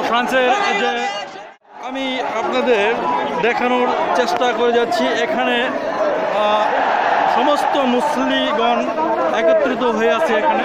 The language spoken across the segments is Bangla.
ফ্রান্সের যে আমি আপনাদের দেখানোর চেষ্টা করে যাচ্ছি, এখানে সমস্ত মুসলিগণ একত্রিত হয়ে আছে। এখানে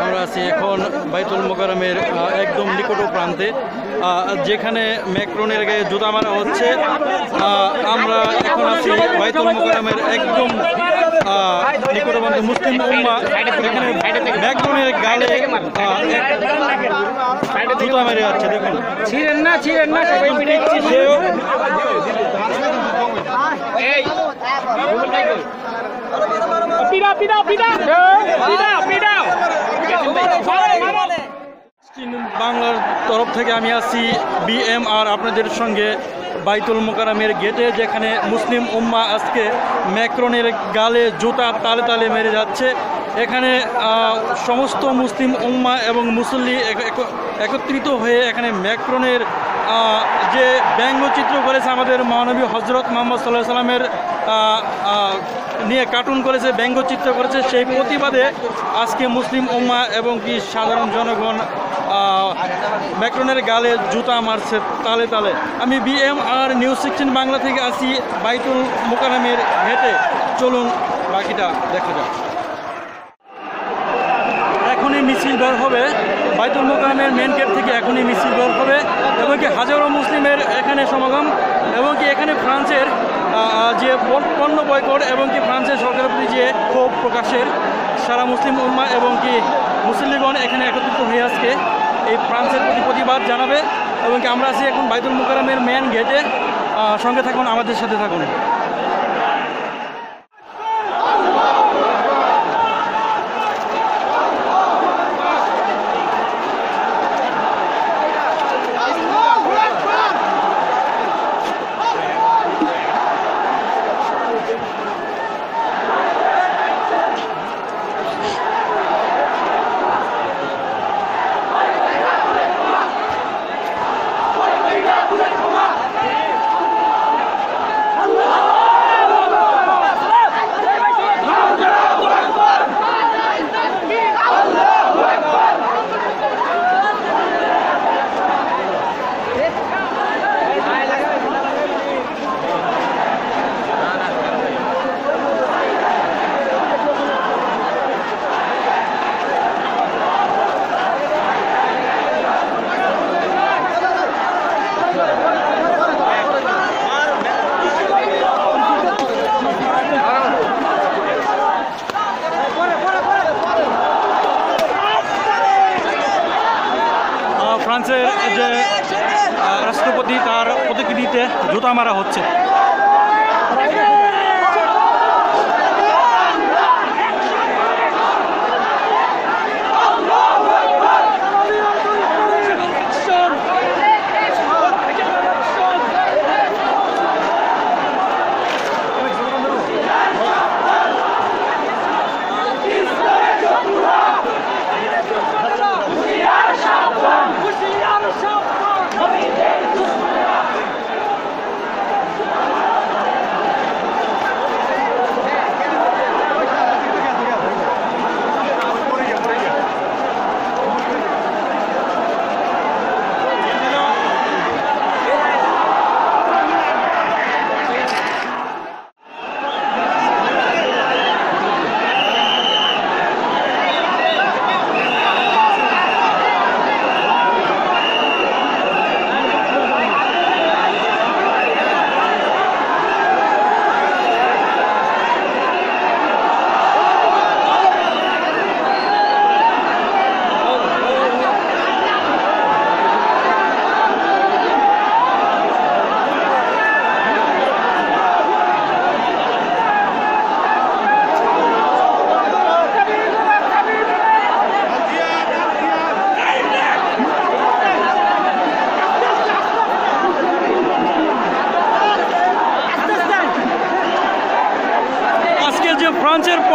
আমরা আছি এখন বাইতুল মোকাররমের একদম নিকট প্রান্তে, যেখানে ম্যাক্রনের গায়ে জুতা মারা হচ্ছে। আমরা এখন আছি বাইতুল মোকাররমের একদম নিকট প্রান্তে। মুসলিম উম্মাহ এখানে ম্যাক্রনের গালে জুতা মেরে যাচ্ছে। দেখুন, ছিলেন না সবাই বাংলার তরফ থেকে আমি আছি BMR আপনাদের সঙ্গে বাইতুল মোকাররমের গেটে, যেখানে মুসলিম উম্মাহ আজকে ম্যাক্রনের গালে জুতা তালে তালে মেরে যাচ্ছে। এখানে সমস্ত মুসলিম উম্মাহ এবং মুসল্লি একত্রিত হয়ে এখানে ম্যাক্রনের যে ব্যঙ্গচিত্র করেছে আমাদের মহানবী হজরত মুহাম্মদ সাল্লাল্লাহু আলাইহি সাল্লামের নিয়ে কার্টুন করেছে, ব্যঙ্গচিত্র করেছে, সেই প্রতিবাদে আজকে মুসলিম উম্মাহ এবং কি সাধারণ জনগণ ম্যাক্রনের গালে জুতা মারছে তালে তালে। আমি BMR নিউজ 16 বাংলা থেকে আসি বাইতুল মোকাররমের ঘেটে। চলুন বাকিটা দেখা যাক। এখনই মিছিল বের হবে বাইতুল মোকাররমের মেন গেট থেকে, এখনই মিছিল বের হবে এবং কি হাজারো মুসলিমের এখানে সমাগম, এবং কি এখানে ফ্রান্সের যে পণ্য বয়কট এবং কি ফ্রান্সের সরকারের প্রতি যে ক্ষোভ প্রকাশের সারা মুসলিম উম্মাহ এবং কি মুসল্লিগণ এখানে একত্রিত হয়ে আজকে এই ফ্রান্সের প্রতি প্রতিবাদ জানাবে। এবং কি আমরা আছি এখন বাইতুল মোকাররমের মেন গেটে। সঙ্গে থাকুন, আমাদের সাথে থাকুন। ফ্রান্সের যে রাষ্ট্রপতি তার প্রতিকৃতিতে জুতা মারা হচ্ছে।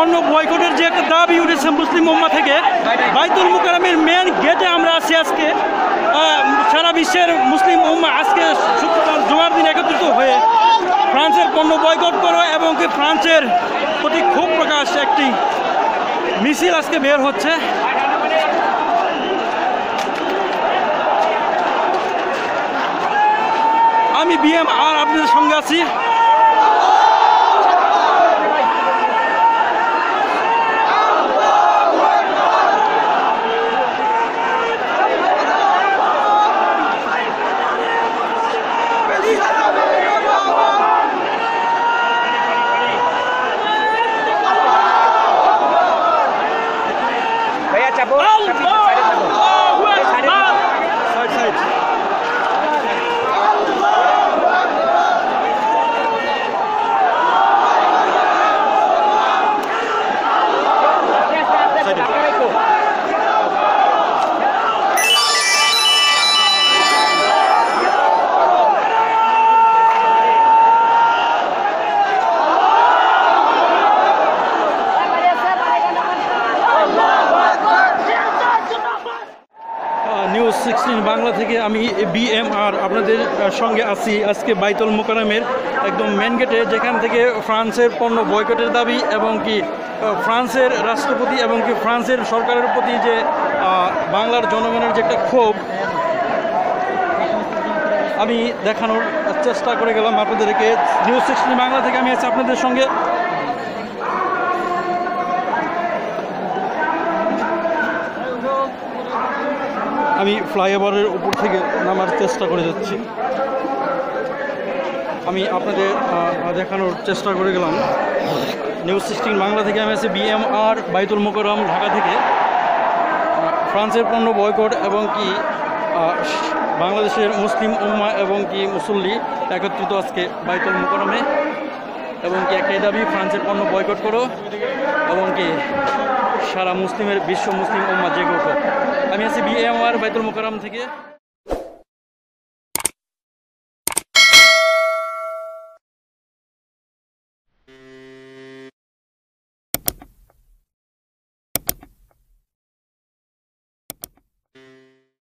পণ্য বয়কটের যে একটা দাবি উঠেছে মুসলিম উম্মাহ থেকে, বাইতুল মুকাররমের মেন গেটে আমরা আছি আজকে। সারা বিশ্বের মুসলিম উম্মাহ আজকে শুক্রবার জুমার দিন একত্রিত হয়ে ফ্রান্সের পণ্য বয়কট করো এবং কি ফ্রান্সের প্রতি ক্ষোভ প্রকাশ একটি মিছিল আজকে বের হচ্ছে। আমি BMR আপনাদের সঙ্গে আছি। ভাইয়া চাপো সাইড সাইড। নিউজ 16 বাংলা থেকে আমি BMR আপনাদের সঙ্গে আছি আজকে বাইতুল মুকাররমের একদম মেন গেটে, যেখান থেকে ফ্রান্সের পণ্য বয়কটের দাবি এবং কি ফ্রান্সের রাষ্ট্রপতি এবং কি ফ্রান্সের সরকারের প্রতি যে বাংলার জনগণের যে একটা ক্ষোভ আমি দেখানোর চেষ্টা করে গেলাম আপনাদেরকে। নিউজ 16 বাংলা থেকে আমি আছি আপনাদের সঙ্গে। আমি ফ্লাইওভারের উপর থেকে নামার চেষ্টা করে যাচ্ছি। আমি আপনাদের দেখানোর চেষ্টা করে গেলাম। নিউজ 16 বাংলা থেকে আমি আছি BMR বাইতুল মুকাররম ঢাকা থেকে। ফ্রান্সের পণ্য বয়কট এবং কি বাংলাদেশের মুসলিম উম্মাহ এবং কি মুসল্লি একত্রিত আজকে বাইতুল মুকাররমে এবং কি একটাই দাবি, ফ্রান্সের পণ্য বয়কট করো এবং কি সারা বিশ্ব মুসলিম উম্মাহ জেগে ওঠো। আমি আছি BMR বাইতুল মুকাররম থেকে।